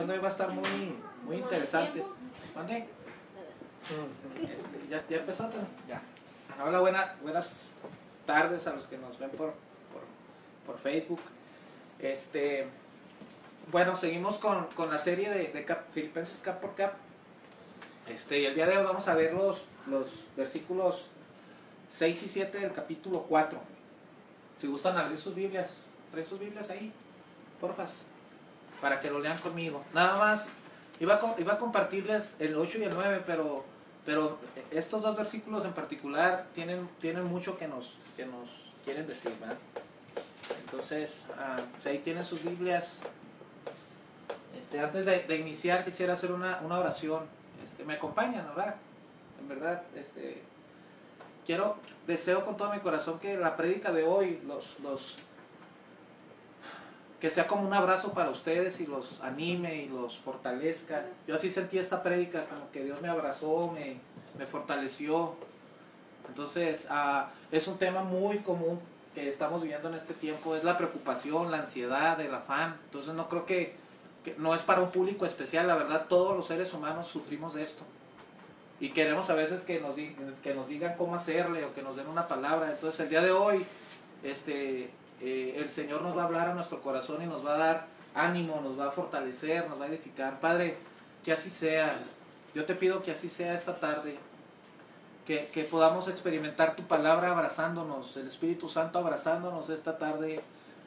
Hoy va a estar muy interesante. ¿Mande? ¿Ya empezó? Ya. Hola, buenas tardes a los que nos ven por Facebook. Bueno, seguimos con la serie de Filipenses cap por cap. Y el día de hoy vamos a ver los versículos 6 y 7 del capítulo 4. Si gustan abrir sus Biblias, traen sus Biblias ahí, porfas, para que lo lean conmigo. Nada más, iba a compartirles el 8 y el 9, pero estos dos versículos en particular tienen mucho que nos quieren decir, ¿verdad? Entonces, si ahí tienen sus Biblias. Antes de iniciar quisiera hacer una oración. Me acompañan a orar. En verdad, deseo con todo mi corazón que la prédica de hoy que sea como un abrazo para ustedes y los anime y los fortalezca. Yo así sentí esta prédica, como que Dios me abrazó, me fortaleció. Entonces, es un tema muy común que estamos viviendo en este tiempo, es la preocupación, la ansiedad, el afán. Entonces no creo que no es para un público especial, la verdad todos los seres humanos sufrimos de esto. Y queremos a veces que nos digan cómo hacerle o que nos den una palabra. Entonces el día de hoy, el Señor nos va a hablar a nuestro corazón y nos va a dar ánimo, nos va a fortalecer, nos va a edificar. Padre, que así sea. Yo te pido que así sea esta tarde. Que podamos experimentar tu palabra abrazándonos, el Espíritu Santo abrazándonos esta tarde,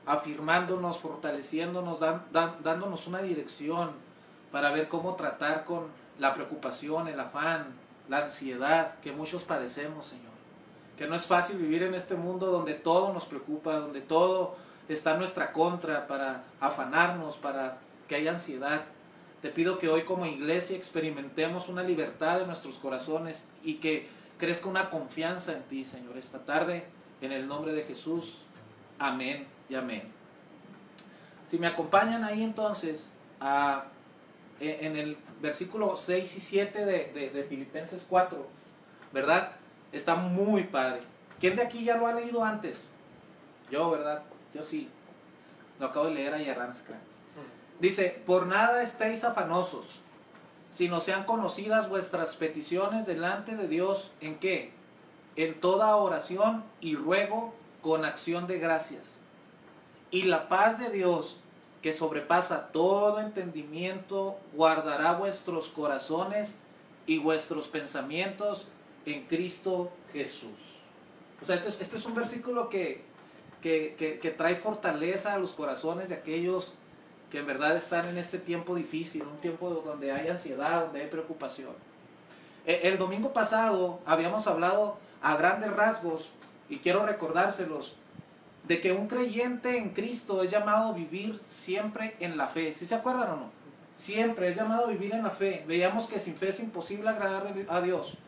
afirmándonos, fortaleciéndonos, dándonos una dirección para ver cómo tratar con la preocupación, el afán, la ansiedad que muchos padecemos, Señor. Que no es fácil vivir en este mundo donde todo nos preocupa, donde todo está en nuestra contra para afanarnos, para que haya ansiedad. Te pido que hoy como iglesia experimentemos una libertad en nuestros corazones y que crezca una confianza en ti, Señor, esta tarde, en el nombre de Jesús. Amén y amén. Si me acompañan ahí entonces, en el versículo 6 y 7 de Filipenses 4, ¿verdad? Está muy padre. ¿Quién de aquí ya lo ha leído antes? Yo, ¿verdad? Yo sí. Lo acabo de leer ayer. Dice, por nada estéis afanosos, sino sean conocidas vuestras peticiones delante de Dios, ¿en qué? En toda oración y ruego con acción de gracias. Y la paz de Dios, que sobrepasa todo entendimiento, guardará vuestros corazones y vuestros pensamientos en Cristo Jesús. O sea, este es un versículo que trae fortaleza a los corazones de aquellos que en verdad están en este tiempo difícil, un tiempo donde hay ansiedad, donde hay preocupación. El domingo pasado habíamos hablado a grandes rasgos, y quiero recordárselos, de que un creyente en Cristo es llamado a vivir siempre en la fe. ¿Sí se acuerdan o no? Siempre es llamado a vivir en la fe. Veíamos que sin fe es imposible agradar a Dios.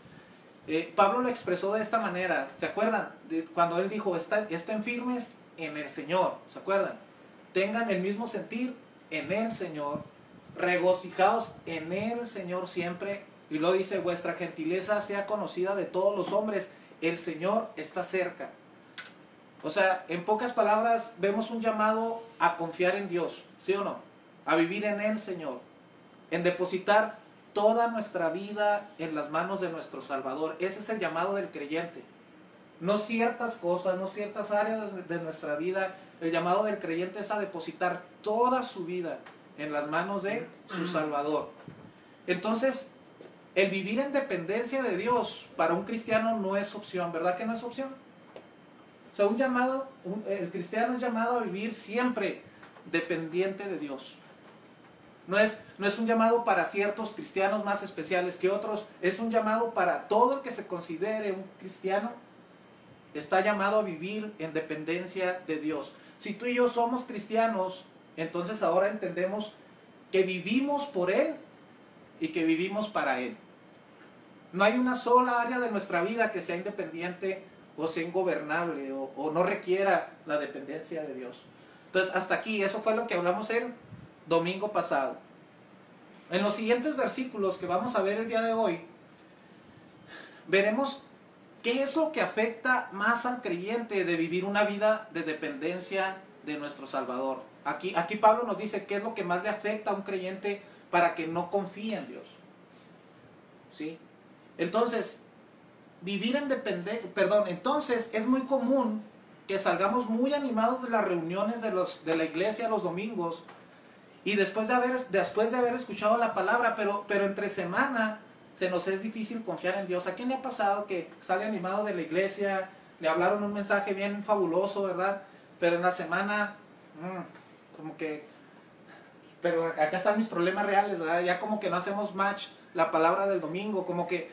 Pablo lo expresó de esta manera. ¿Se acuerdan? Cuando él dijo, estén firmes en el Señor. ¿Se acuerdan? Tengan el mismo sentir en el Señor. Regocijaos en el Señor siempre. Y luego dice, vuestra gentileza sea conocida de todos los hombres. El Señor está cerca. O sea, en pocas palabras, vemos un llamado a confiar en Dios, ¿sí o no? A vivir en el Señor, en depositar toda nuestra vida en las manos de nuestro Salvador. Ese es el llamado del creyente. No ciertas cosas, no ciertas áreas de nuestra vida. El llamado del creyente es a depositar toda su vida en las manos de su Salvador. Entonces, el vivir en dependencia de Dios para un cristiano no es opción, ¿verdad que no es opción? O sea, el cristiano es llamado a vivir siempre dependiente de Dios. No es un llamado para ciertos cristianos más especiales que otros, es un llamado para todo el que se considere un cristiano, está llamado a vivir en dependencia de Dios. Si tú y yo somos cristianos, entonces ahora entendemos que vivimos por Él y que vivimos para Él. No hay una sola área de nuestra vida que sea independiente o sea ingobernable o no requiera la dependencia de Dios. Entonces hasta aquí, eso fue lo que hablamos el domingo pasado. En los siguientes versículos que vamos a ver el día de hoy, veremos qué es lo que afecta más al creyente de vivir una vida de dependencia de nuestro Salvador. Aquí Pablo nos dice qué es lo que más le afecta a un creyente para que no confíe en Dios. ¿Sí? Entonces, vivir en dependencia, entonces es muy común que salgamos muy animados de las reuniones de la iglesia los domingos y después de haber escuchado la palabra, pero entre semana se nos es difícil confiar en Dios. ¿A quién le ha pasado que sale animado de la iglesia, le hablaron un mensaje bien fabuloso, ¿verdad? Pero en la semana, como que, pero acá están mis problemas reales, ¿verdad? Ya como que no hacemos match la palabra del domingo, como que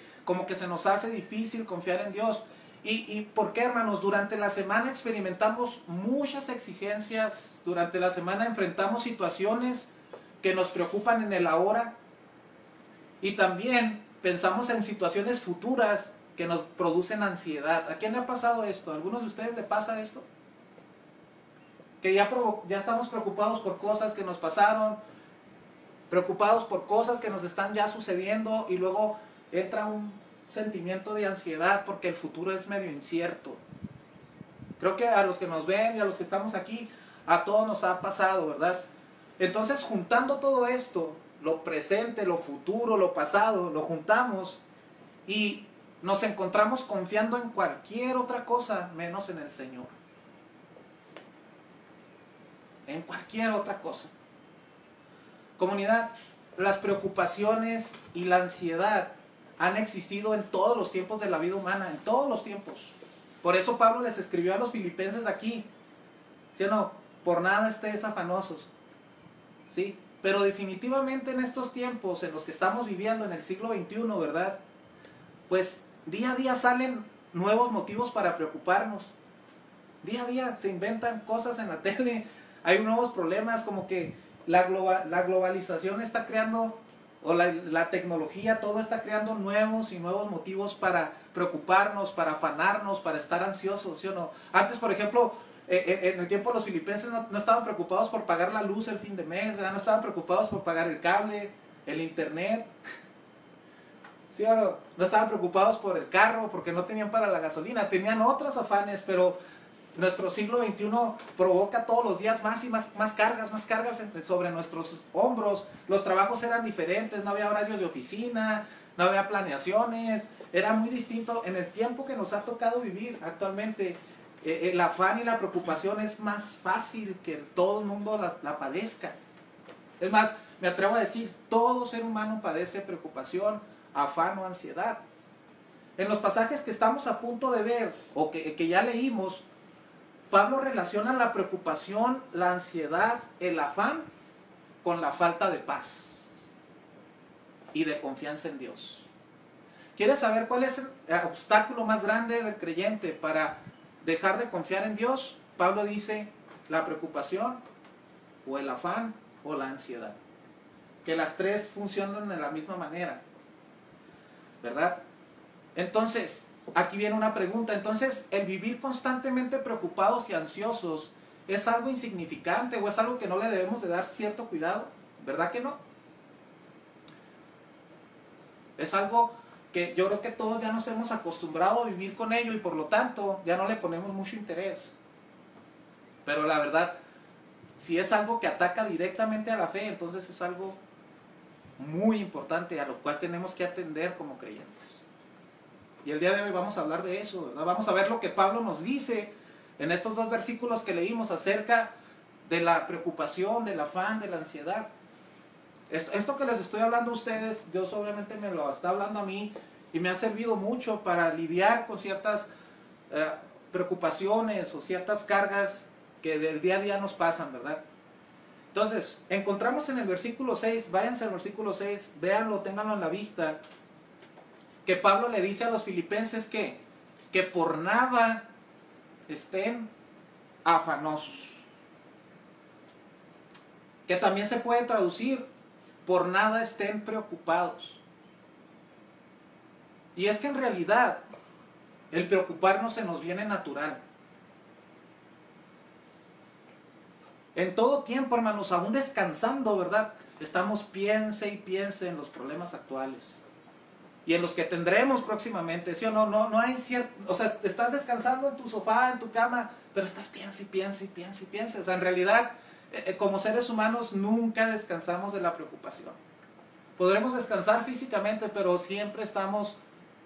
se nos hace difícil confiar en Dios. ¿Y por qué, hermanos? Durante la semana experimentamos muchas exigencias, durante la semana enfrentamos situaciones que nos preocupan en el ahora y también pensamos en situaciones futuras que nos producen ansiedad. ¿A quién le ha pasado esto? ¿A algunos de ustedes le pasa esto? Que ya estamos preocupados por cosas que nos pasaron, preocupados por cosas que nos están ya sucediendo y luego entra un sentimiento de ansiedad porque el futuro es medio incierto. Creo que a los que nos ven y a los que estamos aquí, a todos nos ha pasado, ¿verdad? Entonces, juntando todo esto, lo presente, lo futuro, lo pasado, lo juntamos y nos encontramos confiando en cualquier otra cosa menos en el Señor. En cualquier otra cosa. Comunidad, las preocupaciones y la ansiedad han existido en todos los tiempos de la vida humana, en todos los tiempos. Por eso Pablo les escribió a los filipenses aquí, ¿sí o no? Por nada estéis afanosos, ¿sí? Pero definitivamente en estos tiempos en los que estamos viviendo en el siglo XXI, ¿verdad? Pues día a día salen nuevos motivos para preocuparnos. Día a día se inventan cosas en la tele, hay nuevos problemas, como que la globalización está creando, o la tecnología, todo está creando nuevos y nuevos motivos para preocuparnos, para afanarnos, para estar ansiosos, ¿sí o no? Antes, por ejemplo, en el tiempo los filipenses no estaban preocupados por pagar la luz el fin de mes, ¿verdad? No estaban preocupados por pagar el cable, el internet, ¿sí o no? No estaban preocupados por el carro, porque no tenían para la gasolina, tenían otros afanes, pero nuestro siglo XXI provoca todos los días más y más cargas sobre nuestros hombros. Los trabajos eran diferentes, no había horarios de oficina, no había planeaciones, era muy distinto. En el tiempo que nos ha tocado vivir actualmente, el afán y la preocupación es más fácil que todo el mundo la padezca. Es más, me atrevo a decir, todo ser humano padece preocupación, afán o ansiedad. En los pasajes que estamos a punto de ver, o que ya leímos, Pablo relaciona la preocupación, la ansiedad, el afán con la falta de paz y de confianza en Dios. ¿Quieres saber cuál es el obstáculo más grande del creyente para dejar de confiar en Dios? Pablo dice la preocupación o el afán o la ansiedad. Que las tres funcionan de la misma manera, ¿verdad? Entonces, aquí viene una pregunta. Entonces, ¿el vivir constantemente preocupados y ansiosos es algo insignificante o es algo que no le debemos de dar cierto cuidado? ¿Verdad que no? Es algo que yo creo que todos ya nos hemos acostumbrado a vivir con ello y por lo tanto ya no le ponemos mucho interés. Pero la verdad, si es algo que ataca directamente a la fe, entonces es algo muy importante a lo cual tenemos que atender como creyentes. Y el día de hoy vamos a hablar de eso, ¿verdad? Vamos a ver lo que Pablo nos dice en estos dos versículos que leímos acerca de la preocupación, del afán, de la ansiedad. Esto que les estoy hablando a ustedes, Dios obviamente me lo está hablando a mí y me ha servido mucho para lidiar con ciertas preocupaciones o ciertas cargas que del día a día nos pasan, ¿verdad? Entonces, encontramos en el versículo 6, váyanse al versículo 6, véanlo, ténganlo en la vista, que Pablo le dice a los filipenses que por nada estén afanosos. Que también se puede traducir, por nada estén preocupados. Y es que en realidad, el preocuparnos se nos viene natural. En todo tiempo, hermanos, aún descansando, ¿verdad? Estamos piense y piense en los problemas actuales. Y en los que tendremos próximamente, ¿sí o no? No hay cierto, o sea, estás descansando en tu sofá, en tu cama, pero estás piensa y piensa y piensa y piensa. O sea, en realidad, como seres humanos nunca descansamos de la preocupación. Podremos descansar físicamente, pero siempre estamos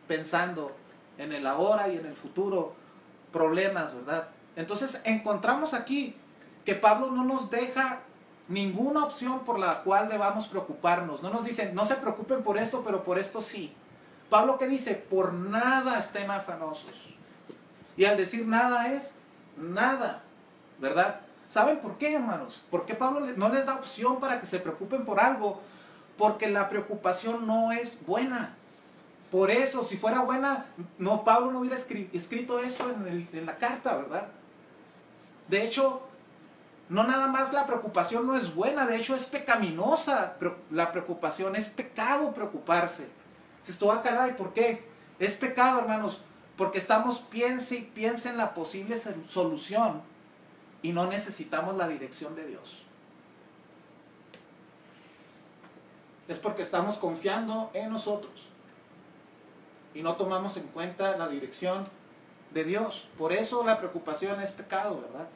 pensando en el ahora y en el futuro, problemas, ¿verdad? Entonces encontramos aquí que Pablo no nos deja ninguna opción por la cual debamos preocuparnos. No nos dice, no se preocupen por esto, pero por esto sí. Pablo, ¿qué dice? Por nada estén afanosos. Y al decir nada es nada, ¿verdad? ¿Saben por qué, hermanos? ¿Por qué Pablo no les da opción para que se preocupen por algo? Porque la preocupación no es buena. Por eso, si fuera buena, Pablo no hubiera escrito eso en la carta, ¿verdad? De hecho, no nada más la preocupación no es buena, de hecho es pecaminosa la preocupación, es pecado preocuparse. Si esto va a caray, ¿por qué? Es pecado, hermanos, porque estamos piense y piense en la posible solución y no necesitamos la dirección de Dios. Es porque estamos confiando en nosotros y no tomamos en cuenta la dirección de Dios. Por eso la preocupación es pecado, ¿verdad?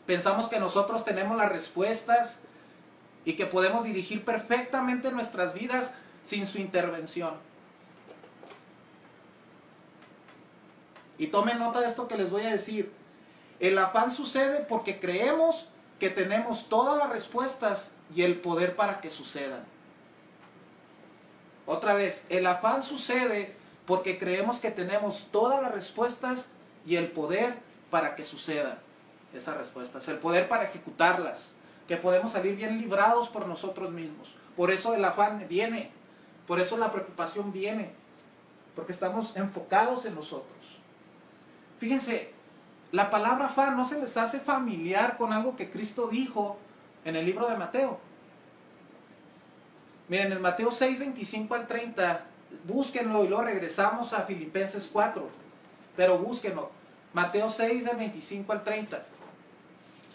Pensamos que nosotros tenemos las respuestas y que podemos dirigir perfectamente nuestras vidas sin su intervención. Y tomen nota de esto que les voy a decir. El afán sucede porque creemos que tenemos todas las respuestas y el poder para que sucedan. Otra vez, el afán sucede porque creemos que tenemos todas las respuestas y el poder para que sucedan esas respuestas, el poder para ejecutarlas, que podemos salir bien librados por nosotros mismos. Por eso el afán viene, por eso la preocupación viene, porque estamos enfocados en nosotros. Fíjense, la palabra afán no se les hace familiar con algo que Cristo dijo en el libro de Mateo. Miren, en Mateo 6, 25 al 30, búsquenlo y luego regresamos a Filipenses 4, pero búsquenlo. Mateo 6, de 25 al 30.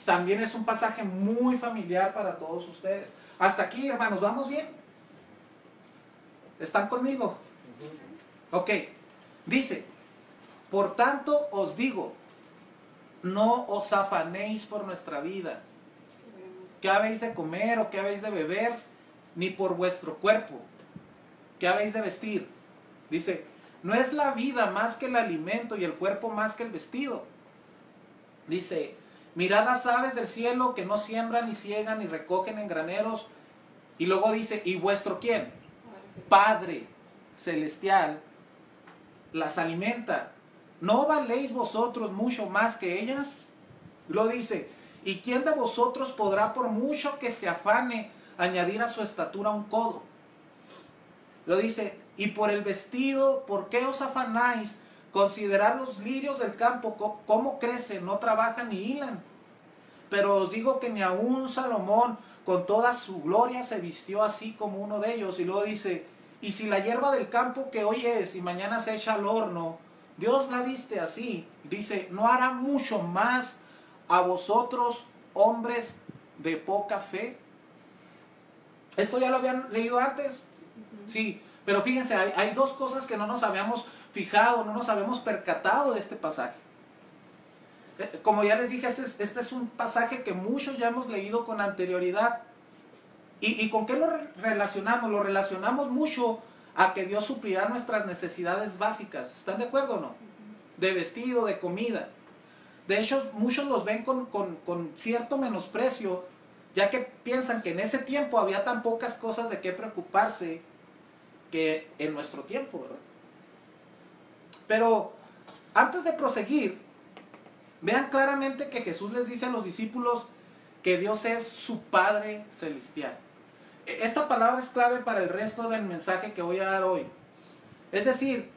También es un pasaje muy familiar para todos ustedes. Hasta aquí, hermanos, ¿vamos bien? ¿Están conmigo? Ok, dice, por tanto os digo, no os afanéis por nuestra vida, qué habéis de comer o qué habéis de beber, ni por vuestro cuerpo, qué habéis de vestir. Dice, no es la vida más que el alimento y el cuerpo más que el vestido. Dice, mirad las aves del cielo que no siembran ni ciegan ni recogen en graneros. Y luego dice, ¿y vuestro quién? Padre celestial las alimenta. ¿No valéis vosotros mucho más que ellas? Lo dice, ¿y quién de vosotros podrá, por mucho que se afane, añadir a su estatura un codo? Lo dice, y por el vestido, ¿por qué os afanáis? Considerad los lirios del campo, cómo crecen, no trabajan ni hilan. Pero os digo que ni aun Salomón, con toda su gloria, se vistió así como uno de ellos. Y luego dice, y si la hierba del campo que hoy es y mañana se echa al horno, Dios la viste así, dice, ¿no hará mucho más a vosotros, hombres de poca fe? ¿Esto ya lo habían leído antes? Sí, pero fíjense, hay dos cosas que no nos habíamos fijado, no nos habíamos percatado de este pasaje. Como ya les dije, este es un pasaje que muchos ya hemos leído con anterioridad. ¿Y con qué lo relacionamos? Lo relacionamos mucho a que Dios suplirá nuestras necesidades básicas. ¿Están de acuerdo o no? De vestido, de comida. De hecho, muchos los ven con cierto menosprecio, ya que piensan que en ese tiempo había tan pocas cosas de qué preocuparse que en nuestro tiempo, ¿verdad? Pero antes de proseguir, vean claramente que Jesús les dice a los discípulos que Dios es su Padre Celestial. Esta palabra es clave para el resto del mensaje que voy a dar hoy. Es decir,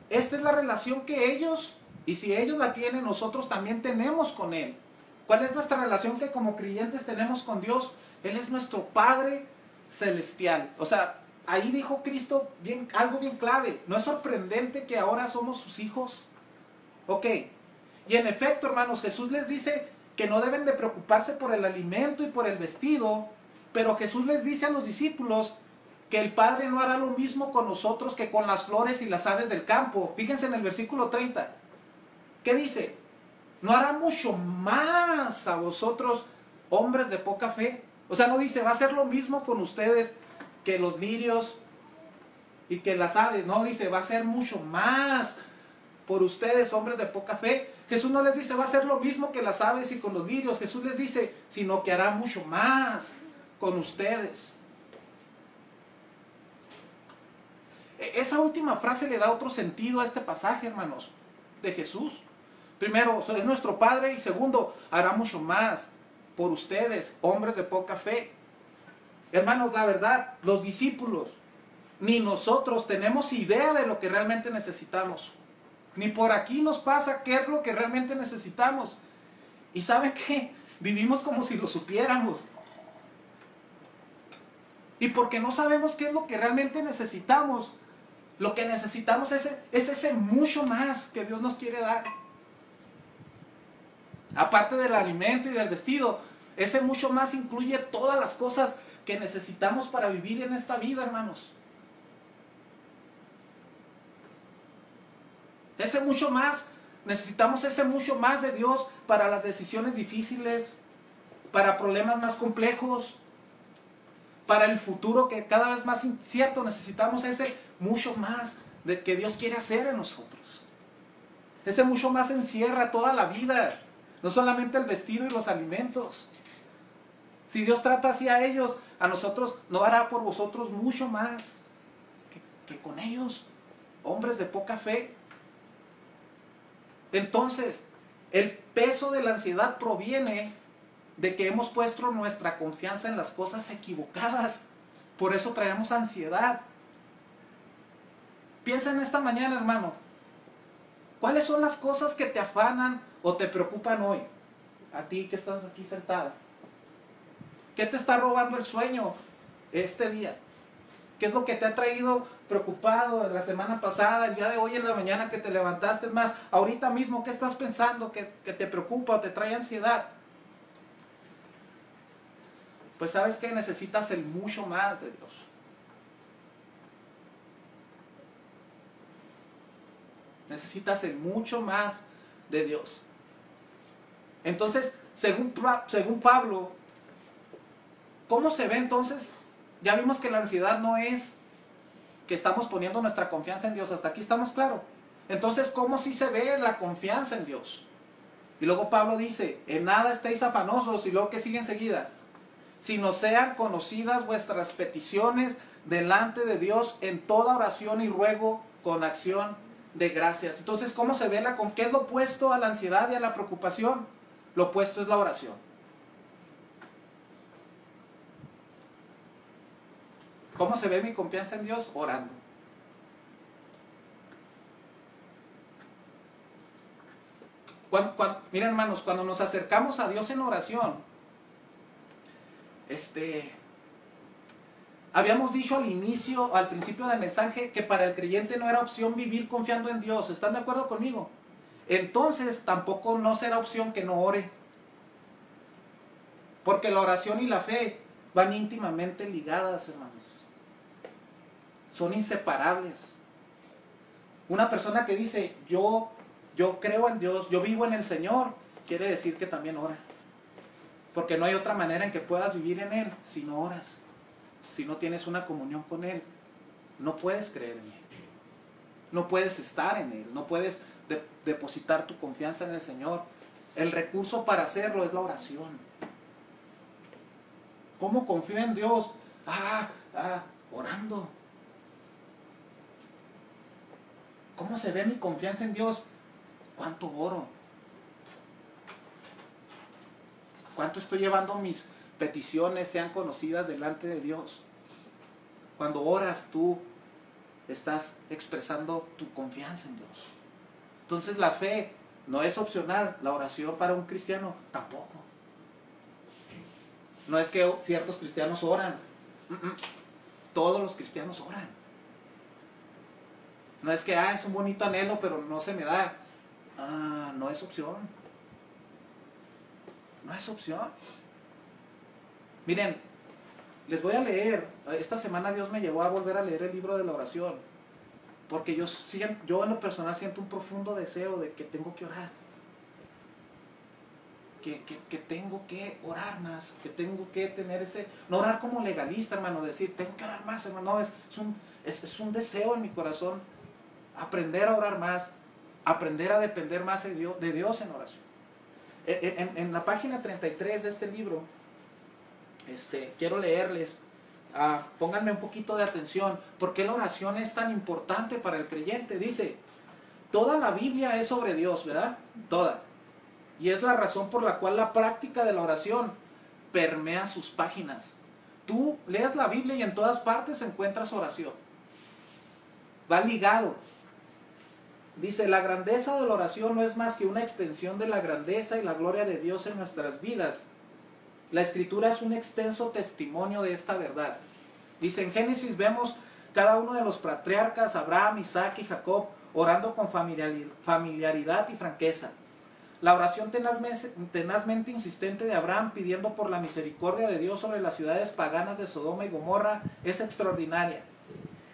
esta es la relación que ellos, y si ellos la tienen, nosotros también tenemos con Él. ¿Cuál es nuestra relación que como creyentes tenemos con Dios? Él es nuestro Padre Celestial. O sea, ahí dijo Cristo algo bien clave. ¿No es sorprendente que ahora somos sus hijos? Ok. Y en efecto, hermanos, Jesús les dice que no deben de preocuparse por el alimento y por el vestido, pero Jesús les dice a los discípulos que el Padre no hará lo mismo con nosotros que con las flores y las aves del campo. Fíjense en el versículo 30. ¿Qué dice? ¿No hará mucho más a vosotros, hombres de poca fe? O sea, no dice, va a ser lo mismo con ustedes que los lirios y que las aves. No, dice, va a ser mucho más por ustedes, hombres de poca fe. Jesús no les dice, va a ser lo mismo que las aves y con los lirios. Jesús les dice, sino que hará mucho más con ustedes. Esa última frase le da otro sentido a este pasaje, hermanos, de Jesús. Primero, es nuestro Padre, y segundo, hará mucho más por ustedes, hombres de poca fe. Hermanos, la verdad, los discípulos, ni nosotros tenemos idea de lo que realmente necesitamos. Ni por aquí nos pasa qué es lo que realmente necesitamos. Y ¿saben qué? Vivimos como si lo supiéramos. Y porque no sabemos qué es lo que realmente necesitamos, lo que necesitamos es ese mucho más que Dios nos quiere dar. Aparte del alimento y del vestido, ese mucho más incluye todas las cosas que necesitamos para vivir en esta vida, hermanos. Ese mucho más, necesitamos ese mucho más de Dios para las decisiones difíciles, para problemas más complejos, para el futuro que cada vez más incierto. Necesitamos ese mucho más de que Dios quiere hacer en nosotros. Ese mucho más encierra toda la vida, no solamente el vestido y los alimentos. Si Dios trata así a ellos, a nosotros no hará por vosotros mucho más que con ellos, hombres de poca fe. Entonces, el peso de la ansiedad proviene de que hemos puesto nuestra confianza en las cosas equivocadas. Por eso traemos ansiedad. Piensa en esta mañana, hermano. ¿Cuáles son las cosas que te afanan o te preocupan hoy? A ti que estás aquí sentado. ¿Qué te está robando el sueño este día? ¿Qué es lo que te ha traído preocupado la semana pasada, el día de hoy en la mañana que te levantaste? Es más, ahorita mismo, ¿qué estás pensando que te preocupa o te trae ansiedad? Pues sabes que necesitas el mucho más de Dios. Necesitas el mucho más de Dios. Entonces, según Pablo, ¿cómo se ve entonces? Ya vimos que la ansiedad no es que estamos poniendo nuestra confianza en Dios. Hasta aquí estamos claros. Entonces, ¿cómo sí se ve la confianza en Dios? Y luego Pablo dice, en nada estéis afanosos. Y luego, ¿qué sigue enseguida? Sino sean conocidas vuestras peticiones delante de Dios en toda oración y ruego con acción de gracias. Entonces, ¿cómo se ve qué es lo opuesto a la ansiedad y a la preocupación? Lo opuesto es la oración. ¿Cómo se ve mi confianza en Dios? Orando. Miren, hermanos, cuando nos acercamos a Dios en oración, habíamos dicho al principio del mensaje, que para el creyente no era opción vivir confiando en Dios. ¿Están de acuerdo conmigo? Entonces tampoco no será opción que no ore. Porque la oración y la fe van íntimamente ligadas, hermanos. Son inseparables. Una persona que dice, yo creo en Dios, yo vivo en el Señor, quiere decir que también ora. Porque no hay otra manera en que puedas vivir en Él si no oras. Si no tienes una comunión con Él, no puedes creer en Él. No puedes estar en Él. No puedes depositar tu confianza en el Señor. El recurso para hacerlo es la oración. ¿Cómo confío en Dios? Orando. ¿Cómo se ve mi confianza en Dios? ¿Cuánto oro? ¿Cuánto estoy llevando mis peticiones sean conocidas delante de Dios? Cuando oras, tú estás expresando tu confianza en Dios. Entonces la fe no es opcional. La oración para un cristiano tampoco. No es que ciertos cristianos oran. Todos los cristianos oran. No es que es un bonito anhelo, pero no se me da. No es opción. No es opción. Miren, les voy a leer. Esta semana Dios me llevó a volver a leer el libro de la oración. Porque yo en lo personal siento un profundo deseo de que tengo que orar. que tengo que orar más, que tengo que tener ese, no orar como legalista, hermano, decir, tengo que orar más, hermano, no, es un deseo en mi corazón, aprender a orar más, aprender a depender más de Dios en oración. En la página 33 de este libro, quiero leerles, pónganme un poquito de atención, ¿por qué la oración es tan importante para el creyente? Dice, toda la Biblia es sobre Dios, ¿verdad? Toda. Y es la razón por la cual la práctica de la oración permea sus páginas. Tú lees la Biblia y en todas partes encuentras oración. Va ligado. Dice, la grandeza de la oración no es más que una extensión de la grandeza y la gloria de Dios en nuestras vidas. La Escritura es un extenso testimonio de esta verdad. Dice, en Génesis vemos cada uno de los patriarcas, Abraham, Isaac y Jacob, orando con familiaridad y franqueza. La oración tenazmente insistente de Abraham pidiendo por la misericordia de Dios sobre las ciudades paganas de Sodoma y Gomorra es extraordinaria.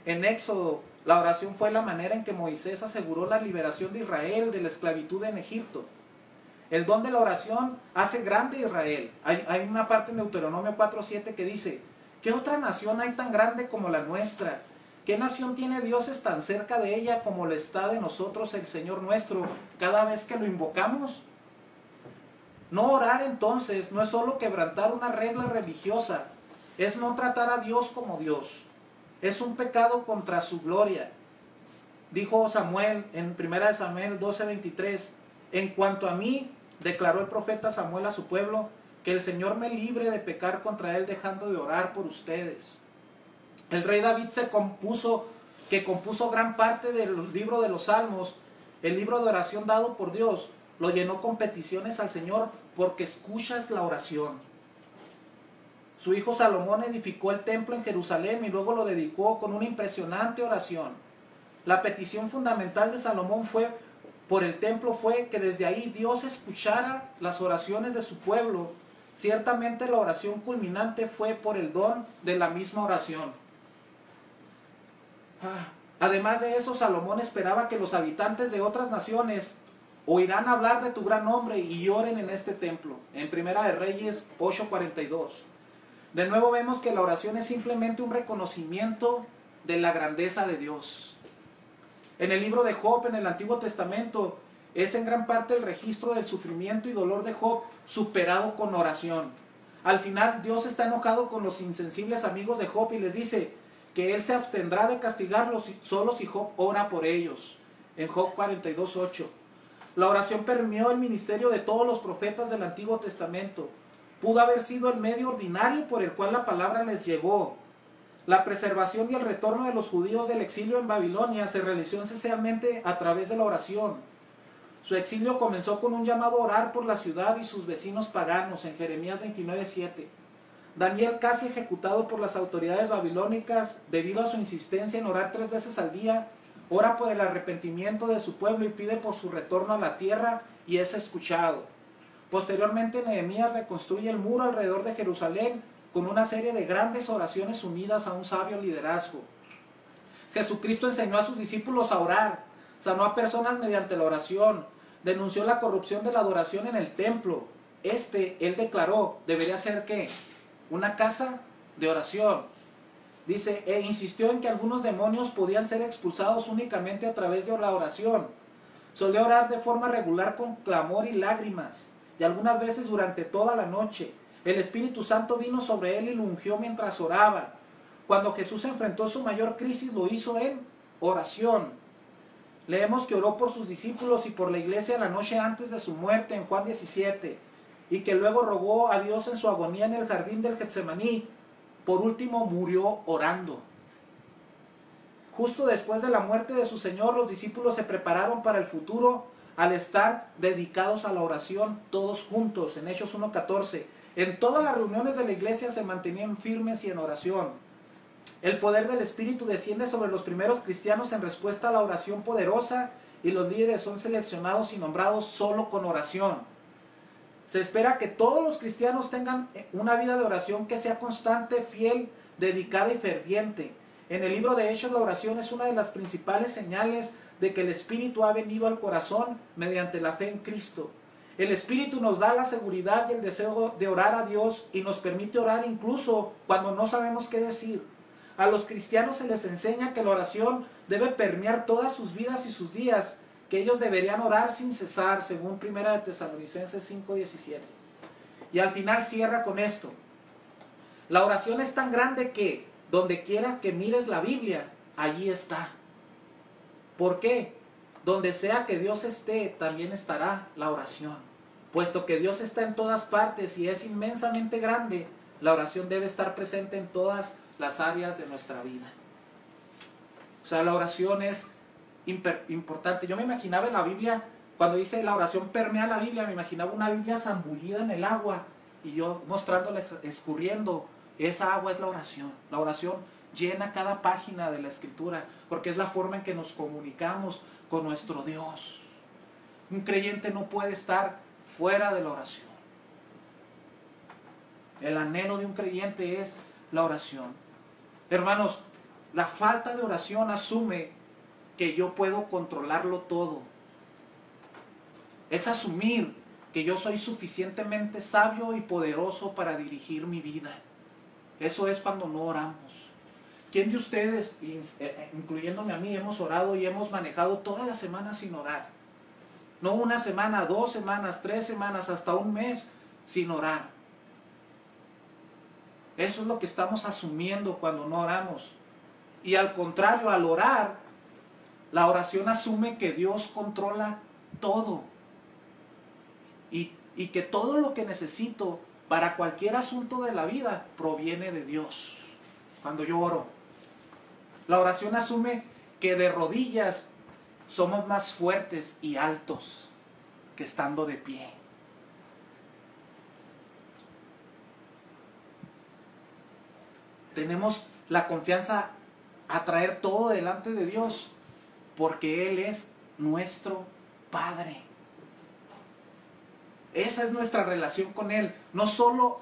En Éxodo, la oración fue la manera en que Moisés aseguró la liberación de Israel de la esclavitud en Egipto. El don de la oración hace grande a Israel. Hay una parte en Deuteronomio 4:7 que dice, ¿qué otra nación hay tan grande como la nuestra? ¿Qué nación tiene dioses tan cerca de ella como lo está de nosotros el Señor nuestro cada vez que lo invocamos? No orar entonces no es solo quebrantar una regla religiosa, es no tratar a Dios como Dios. Es un pecado contra su gloria. Dijo Samuel en 1 Samuel 12:23, en cuanto a mí, declaró el profeta Samuel a su pueblo, que el Señor me libre de pecar contra él dejando de orar por ustedes. El rey David compuso gran parte del libro de los Salmos, el libro de oración dado por Dios, lo llenó con peticiones al Señor porque escuchas la oración. Su hijo Salomón edificó el templo en Jerusalén y luego lo dedicó con una impresionante oración. La petición fundamental de Salomón por el templo fue que desde ahí Dios escuchara las oraciones de su pueblo. Ciertamente la oración culminante fue por el don de la misma oración. Además de eso, Salomón esperaba que los habitantes de otras naciones oirán hablar de tu gran nombre y oren en este templo. En Primera de Reyes 8:42. De nuevo vemos que la oración es simplemente un reconocimiento de la grandeza de Dios. En el libro de Job, en el Antiguo Testamento, es en gran parte el registro del sufrimiento y dolor de Job superado con oración. Al final, Dios está enojado con los insensibles amigos de Job y les dice que Él se abstendrá de castigarlos solo si Job ora por ellos. En Job 42:8. La oración permeó el ministerio de todos los profetas del Antiguo Testamento. Pudo haber sido el medio ordinario por el cual la palabra les llegó. La preservación y el retorno de los judíos del exilio en Babilonia se realizó esencialmente a través de la oración. Su exilio comenzó con un llamado a orar por la ciudad y sus vecinos paganos en Jeremías 29:7. Daniel, casi ejecutado por las autoridades babilónicas debido a su insistencia en orar 3 veces al día, ora por el arrepentimiento de su pueblo y pide por su retorno a la tierra y es escuchado. Posteriormente, Nehemías reconstruye el muro alrededor de Jerusalén con una serie de grandes oraciones unidas a un sabio liderazgo. Jesucristo enseñó a sus discípulos a orar, sanó a personas mediante la oración, denunció la corrupción de la adoración en el templo. Él declaró, debería ser ¿qué? Una casa de oración. Dice, e insistió en que algunos demonios podían ser expulsados únicamente a través de la oración. Solía orar de forma regular con clamor y lágrimas, y algunas veces durante toda la noche. El Espíritu Santo vino sobre él y lo ungió mientras oraba. Cuando Jesús enfrentó su mayor crisis, lo hizo en oración. Leemos que oró por sus discípulos y por la iglesia la noche antes de su muerte en Juan 17, y que luego rogó a Dios en su agonía en el jardín del Getsemaní. Por último, murió orando. Justo después de la muerte de su Señor, los discípulos se prepararon para el futuro al estar dedicados a la oración todos juntos, en Hechos 1:14. En todas las reuniones de la iglesia se mantenían firmes y en oración. El poder del Espíritu desciende sobre los primeros cristianos en respuesta a la oración poderosa y los líderes son seleccionados y nombrados solo con oración. Se espera que todos los cristianos tengan una vida de oración que sea constante, fiel, dedicada y ferviente. En el libro de Hechos, la oración es una de las principales señales de que el Espíritu ha venido al corazón mediante la fe en Cristo. El Espíritu nos da la seguridad y el deseo de orar a Dios y nos permite orar incluso cuando no sabemos qué decir. A los cristianos se les enseña que la oración debe permear todas sus vidas y sus días, que ellos deberían orar sin cesar, según 1 de Tesalonicenses 5:17. Y al final cierra con esto. La oración es tan grande que donde quiera que mires la Biblia, allí está. ¿Por qué? Donde sea que Dios esté, también estará la oración. Puesto que Dios está en todas partes y es inmensamente grande, la oración debe estar presente en todas las áreas de nuestra vida. O sea, la oración es importante. Yo me imaginaba en la Biblia, cuando dice la oración permea la Biblia, me imaginaba una Biblia zambullida en el agua y yo mostrándoles, escurriendo. Esa agua es la oración. La oración llena cada página de la Escritura, porque es la forma en que nos comunicamos con nuestro Dios. Un creyente no puede estar fuera de la oración. El anhelo de un creyente es la oración. Hermanos, la falta de oración asume que yo puedo controlarlo todo. Es asumir que yo soy suficientemente sabio y poderoso para dirigir mi vida. Eso es cuando no oramos. ¿Quién de ustedes, incluyéndome a mí, hemos orado y hemos manejado toda la semana sin orar? No una semana, 2 semanas, 3 semanas, hasta un mes sin orar. Eso es lo que estamos asumiendo cuando no oramos. Y al contrario, al orar, la oración asume que Dios controla todo. Y que todo lo que necesito para cualquier asunto de la vida proviene de Dios. Cuando yo oro, la oración asume que de rodillas somos más fuertes y altos que estando de pie. Tenemos la confianza a traer todo delante de Dios porque Él es nuestro Padre. Esa es nuestra relación con Él. No solo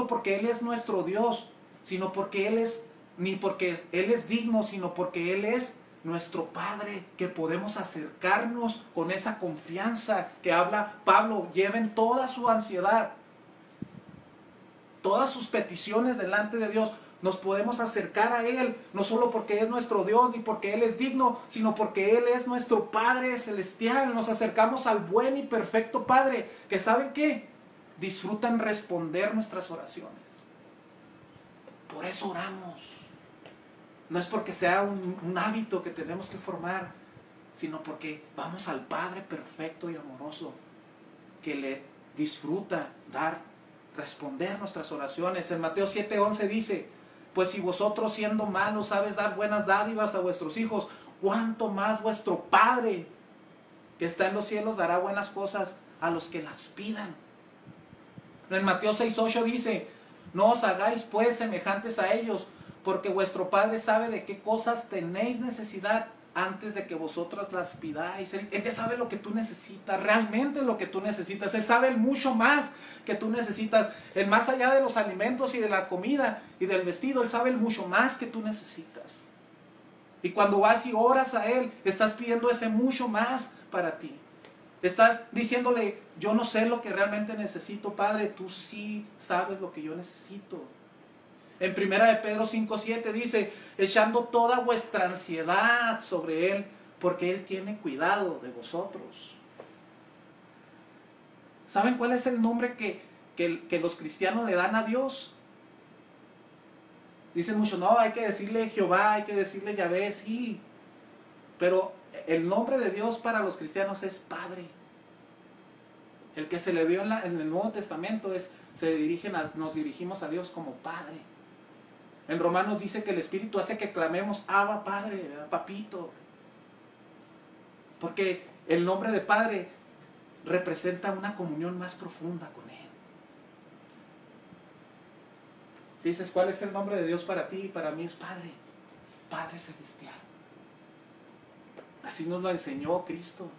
porque Él es nuestro Dios, sino porque Él es, ni porque Él es digno, sino porque Él es nuestro Padre, que podemos acercarnos con esa confianza que habla Pablo. Lleven toda su ansiedad, todas sus peticiones delante de Dios. Nos podemos acercar a Él, no solo porque es nuestro Dios, ni porque Él es digno, sino porque Él es nuestro Padre celestial. Nos acercamos al buen y perfecto Padre, que ¿saben qué? Disfrutan responder nuestras oraciones. Por eso oramos. No es porque sea un hábito que tenemos que formar, sino porque vamos al Padre perfecto y amoroso, que le disfruta responder nuestras oraciones. En Mateo 7:11 dice: pues si vosotros siendo malos sabes dar buenas dádivas a vuestros hijos, ¿cuánto más vuestro Padre que está en los cielos dará buenas cosas a los que las pidan? En Mateo 6:8 dice: no os hagáis pues semejantes a ellos, porque vuestro Padre sabe de qué cosas tenéis necesidad antes de que vosotros las pidáis. Él ya sabe lo que tú necesitas, realmente lo que tú necesitas. Él sabe mucho más que tú necesitas. El más allá de los alimentos y de la comida y del vestido, Él sabe mucho más que tú necesitas. Y cuando vas y oras a Él, estás pidiendo ese mucho más para ti. Estás diciéndole: yo no sé lo que realmente necesito, Padre, tú sí sabes lo que yo necesito. En 1 de Pedro 5:7 dice: echando toda vuestra ansiedad sobre Él, porque Él tiene cuidado de vosotros. ¿Saben cuál es el nombre que los cristianos le dan a Dios? Dicen mucho: no, hay que decirle Jehová, hay que decirle Yahvé, sí. Pero el nombre de Dios para los cristianos es Padre. El que se le dio en el Nuevo Testamento nos dirigimos a Dios como Padre. En Romanos dice que el Espíritu hace que clamemos: Abba, Padre, Papito. Porque el nombre de Padre representa una comunión más profunda con Él. Si dices: ¿cuál es el nombre de Dios para ti? Para mí es Padre, Padre Celestial. Así nos lo enseñó Cristo.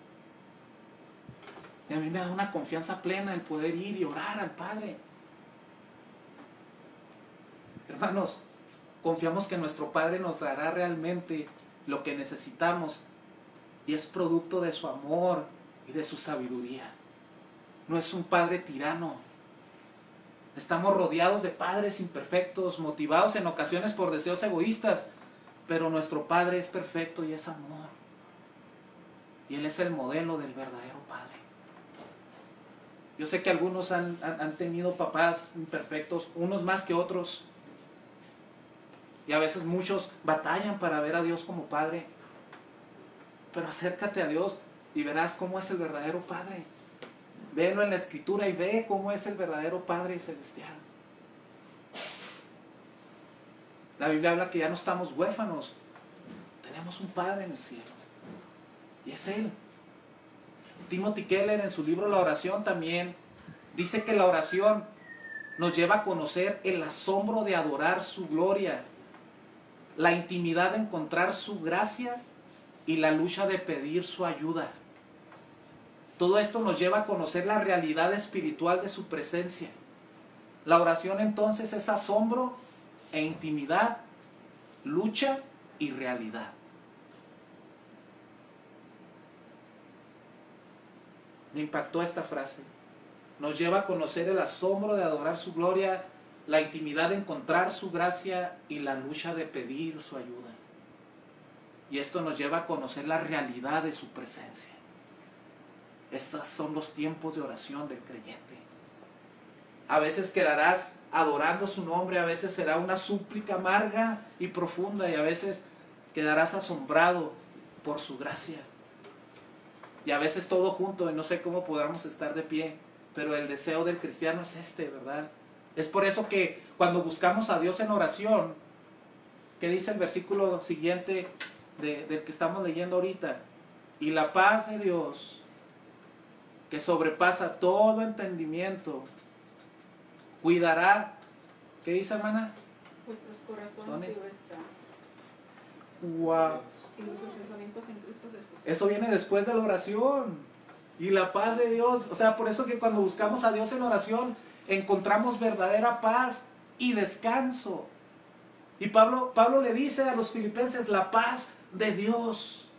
Y a mí me da una confianza plena el poder ir y orar al Padre. Hermanos, confiamos que nuestro Padre nos dará realmente lo que necesitamos, y es producto de su amor y de su sabiduría. no es un Padre tirano. Estamos rodeados de padres imperfectos, motivados en ocasiones por deseos egoístas, pero nuestro Padre es perfecto y es amor. Y Él es el modelo del verdadero Padre. Yo sé que algunos han tenido papás imperfectos, unos más que otros. Y a veces muchos batallan para ver a Dios como Padre. Pero acércate a Dios y verás cómo es el verdadero Padre. Véelo en la Escritura y ve cómo es el verdadero Padre celestial. La Biblia habla que ya no estamos huérfanos. Tenemos un Padre en el cielo. Y es Él. Timothy Keller en su libro La oración también dice que la oración nos lleva a conocer el asombro de adorar su gloria, la intimidad de encontrar su gracia y la lucha de pedir su ayuda. Todo esto nos lleva a conocer la realidad espiritual de su presencia. La oración entonces es asombro e intimidad, lucha y realidad. Me impactó esta frase. Nos lleva a conocer el asombro de adorar su gloria, la intimidad de encontrar su gracia y la lucha de pedir su ayuda. Y esto nos lleva a conocer la realidad de su presencia. Estos son los tiempos de oración del creyente. A veces quedarás adorando su nombre, a veces será una súplica amarga y profunda, y a veces quedarás asombrado por su gracia. Y a veces todo junto, y no sé cómo podamos estar de pie, pero el deseo del cristiano es este, ¿verdad? Es por eso que cuando buscamos a Dios en oración, ¿qué dice el versículo siguiente del que estamos leyendo ahorita? Y la paz de Dios, que sobrepasa todo entendimiento, cuidará, ¿qué dice, hermana? Vuestros corazones y vuestra... Wow. Y vuestros pensamientos en Cristo Jesús. Eso viene después de la oración. Y la paz de Dios, o sea, por eso que cuando buscamos a Dios en oración, encontramos verdadera paz y descanso. Y Pablo le dice a los filipenses, la paz de Dios.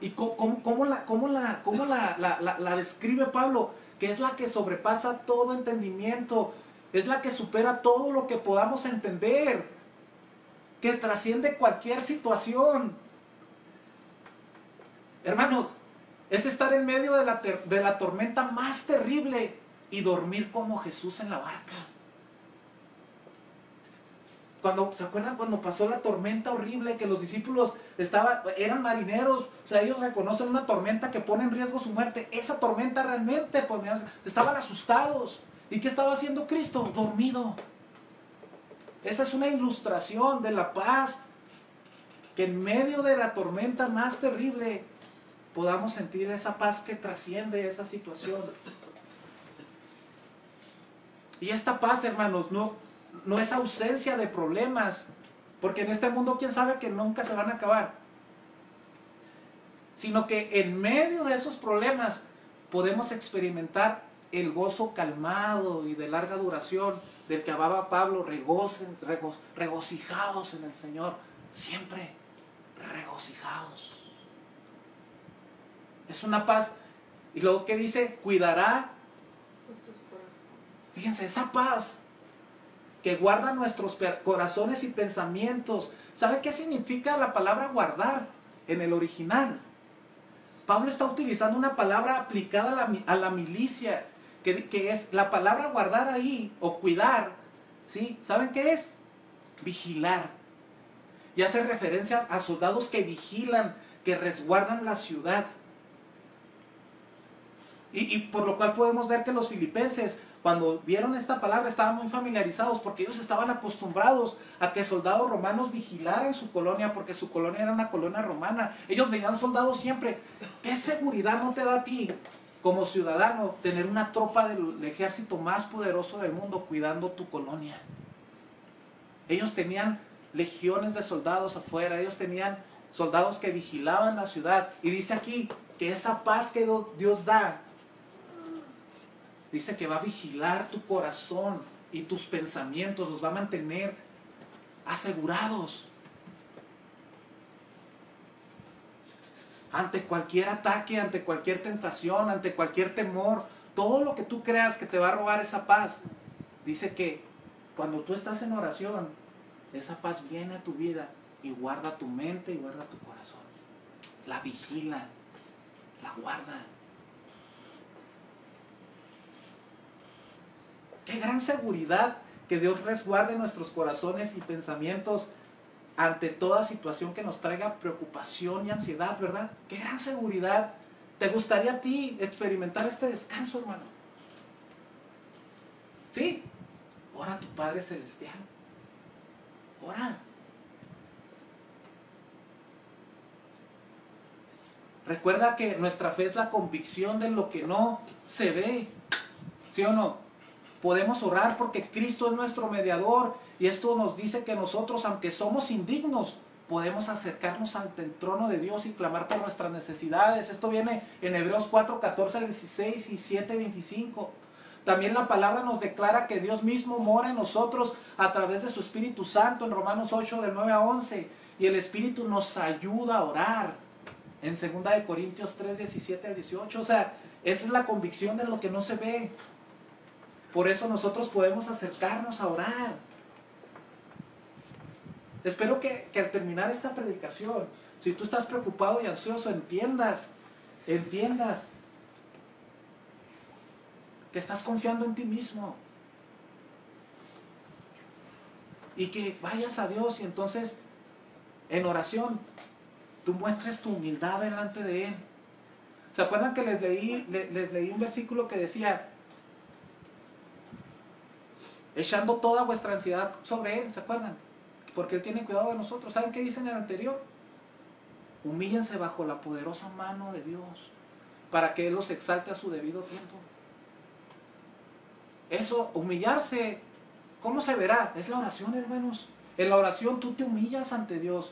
¿Y cómo la describe Pablo? Que es la que sobrepasa todo entendimiento, es la que supera todo lo que podamos entender, que trasciende cualquier situación. Hermanos, es estar en medio de la tormenta más terrible y dormir como Jesús en la barca. ¿Se acuerdan cuando pasó la tormenta horrible que los discípulos eran marineros? O sea, ellos reconocen una tormenta que pone en riesgo su muerte. Esa tormenta realmente estaban asustados. ¿Y qué estaba haciendo Cristo? Dormido. Esa es una ilustración de la paz, que en medio de la tormenta más terrible podamos sentir esa paz que trasciende esa situación. Y esta paz, hermanos, no es ausencia de problemas, porque en este mundo quién sabe que nunca se van a acabar, sino que en medio de esos problemas podemos experimentar el gozo calmado y de larga duración del que hablaba Pablo. Regocijaos en el Señor, siempre regocijaos. Es una paz. Y luego que dice, cuidará Vuestros corazones. Fíjense, esa paz que guarda nuestros corazones y pensamientos. ¿Sabe qué significa la palabra guardar en el original? Pablo está utilizando una palabra aplicada a la milicia, que es la palabra guardar ahí, o cuidar, ¿sí? ¿Saben qué es? Vigilar. Y hace referencia a soldados que vigilan, que resguardan la ciudad. Y por lo cual podemos ver que los filipenses, cuando vieron esta palabra, estaban muy familiarizados, porque ellos estaban acostumbrados a que soldados romanos vigilaran su colonia, porque su colonia era una colonia romana. Ellos veían soldados siempre. ¿Qué seguridad no te da a ti, como ciudadano, tener una tropa del ejército más poderoso del mundo cuidando tu colonia? Ellos tenían legiones de soldados afuera, ellos tenían soldados que vigilaban la ciudad. Y dice aquí que esa paz que Dios da, dice que va a vigilar tu corazón y tus pensamientos, los va a mantener asegurados. ante cualquier ataque, ante cualquier tentación, ante cualquier temor, todo lo que tú creas que te va a robar esa paz. Dice que cuando tú estás en oración, esa paz viene a tu vida y guarda tu mente y guarda tu corazón. La vigila, la guarda. Qué gran seguridad que Dios resguarde nuestros corazones y pensamientos ante toda situación que nos traiga preocupación y ansiedad, ¿verdad? Qué gran seguridad. ¿Te gustaría a ti experimentar este descanso, hermano? Sí. Ora a tu Padre Celestial. Ora. Recuerda que nuestra fe es la convicción de lo que no se ve. ¿Sí o no? Podemos orar porque Cristo es nuestro mediador y esto nos dice que nosotros, aunque somos indignos, podemos acercarnos ante el trono de Dios y clamar por nuestras necesidades. Esto viene en Hebreos 4, 14 al 16 y 7, 25. También la palabra nos declara que Dios mismo mora en nosotros a través de su Espíritu Santo en Romanos 8, del 9 a 11. Y el Espíritu nos ayuda a orar en 2 Corintios 3, 17 al 18. O sea, esa es la convicción de lo que no se ve. Por eso nosotros podemos acercarnos a orar. Espero que al terminar esta predicación, si tú estás preocupado y ansioso, entiendas que estás confiando en ti mismo. Y que vayas a Dios y entonces en oración tú muestres tu humildad delante de Él. ¿Se acuerdan que les leí un versículo que decía, echando toda vuestra ansiedad sobre Él? ¿Se acuerdan? Porque Él tiene cuidado de nosotros. ¿Saben qué dice en el anterior? Humíllense bajo la poderosa mano de Dios para que Él los exalte a su debido tiempo. Eso, humillarse, ¿cómo se verá? Es la oración, hermanos. En la oración tú te humillas ante Dios.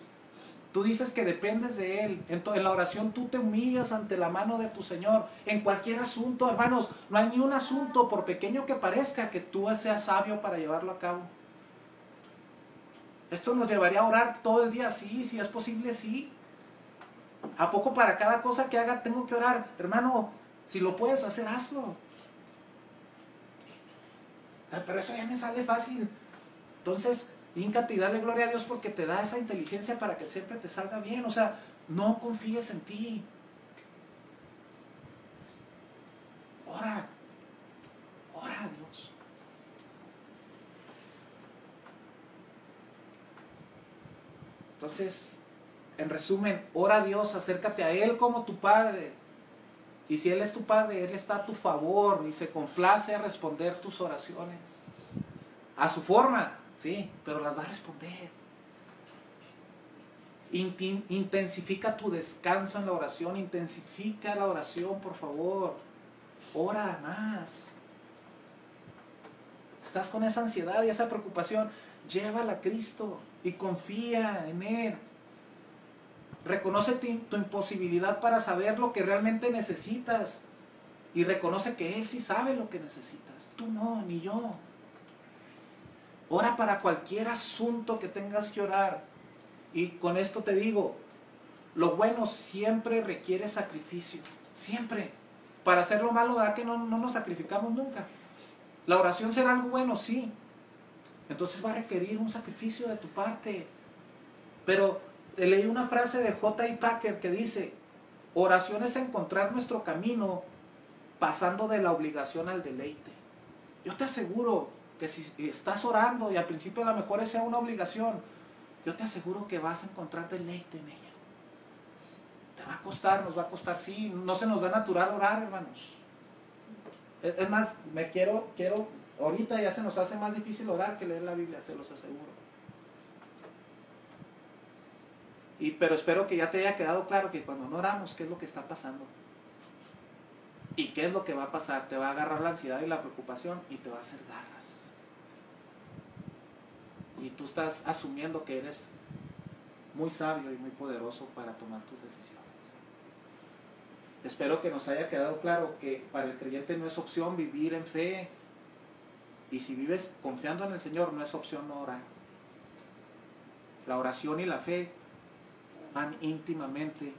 Tú dices que dependes de Él. En la oración tú te humillas ante la mano de tu Señor. En cualquier asunto, hermanos, no hay ni un asunto, por pequeño que parezca, que tú seas sabio para llevarlo a cabo. Esto nos llevaría a orar todo el día, sí, si es posible, sí. ¿A poco para cada cosa que haga tengo que orar? Hermano, si lo puedes hacer, hazlo. Pero eso ya me sale fácil. Entonces, híncate y dale gloria a Dios porque te da esa inteligencia para que siempre te salga bien. O sea, no confíes en ti. Ora. Ora a Dios. Entonces, en resumen, ora a Dios, acércate a Él como tu Padre. Y si Él es tu Padre, Él está a tu favor y se complace a responder tus oraciones. A su forma, sí, pero las va a responder. Intensifica tu descanso en la oración, intensifica la oración, por favor. Ora más. Estás con esa ansiedad y esa preocupación, llévala a Cristo y confía en Él. Reconoce tu imposibilidad para saber lo que realmente necesitas. Y reconoce que Él sí sabe lo que necesitas. Tú no, ni yo. Ora para cualquier asunto que tengas que orar. Y con esto te digo, lo bueno siempre requiere sacrificio. Siempre. Para hacer lo malo, ¿verdad que no nos sacrificamos nunca? La oración será algo bueno, sí. Entonces va a requerir un sacrificio de tu parte. Pero leí una frase de J.I. Packer que dice, oración es encontrar nuestro camino pasando de la obligación al deleite. Yo te aseguro que si estás orando y al principio a lo mejor sea una obligación, yo te aseguro que vas a encontrar deleite en ella. Te va a costar, nos va a costar, sí, no se nos da natural orar, hermanos. Es más, ahorita ya se nos hace más difícil orar que leer la Biblia, se los aseguro. Pero espero que ya te haya quedado claro que cuando no oramos, ¿qué es lo que está pasando? ¿Y qué es lo que va a pasar? Te va a agarrar la ansiedad y la preocupación y te va a hacer garras. Y tú estás asumiendo que eres muy sabio y muy poderoso para tomar tus decisiones. Espero que nos haya quedado claro que para el creyente no es opción vivir en fe. Y si vives confiando en el Señor, no es opción no orar. La oración y la fe van íntimamente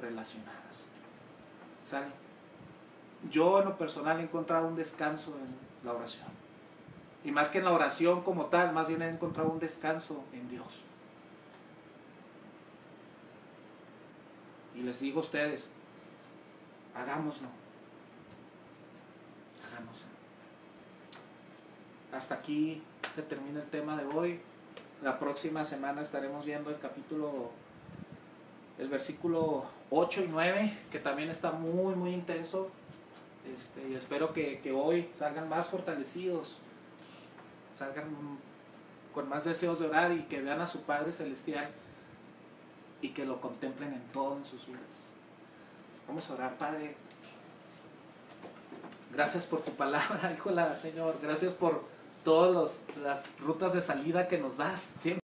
relacionadas. ¿Sale? Yo en lo personal he encontrado un descanso en la oración. Y más que en la oración como tal, más bien he encontrado un descanso en Dios. Y les digo a ustedes, hagámoslo. Hagámoslo. Hasta aquí se termina el tema de hoy. La próxima semana estaremos viendo el versículo 8 y 9, que también está muy, muy intenso. Y espero que hoy salgan más fortalecidos, salgan con más deseos de orar y que vean a su Padre Celestial y que lo contemplen en todo en sus vidas. Vamos a orar. Padre, gracias por tu palabra, híjola, Señor. Gracias por todas las rutas de salida que nos das. Siempre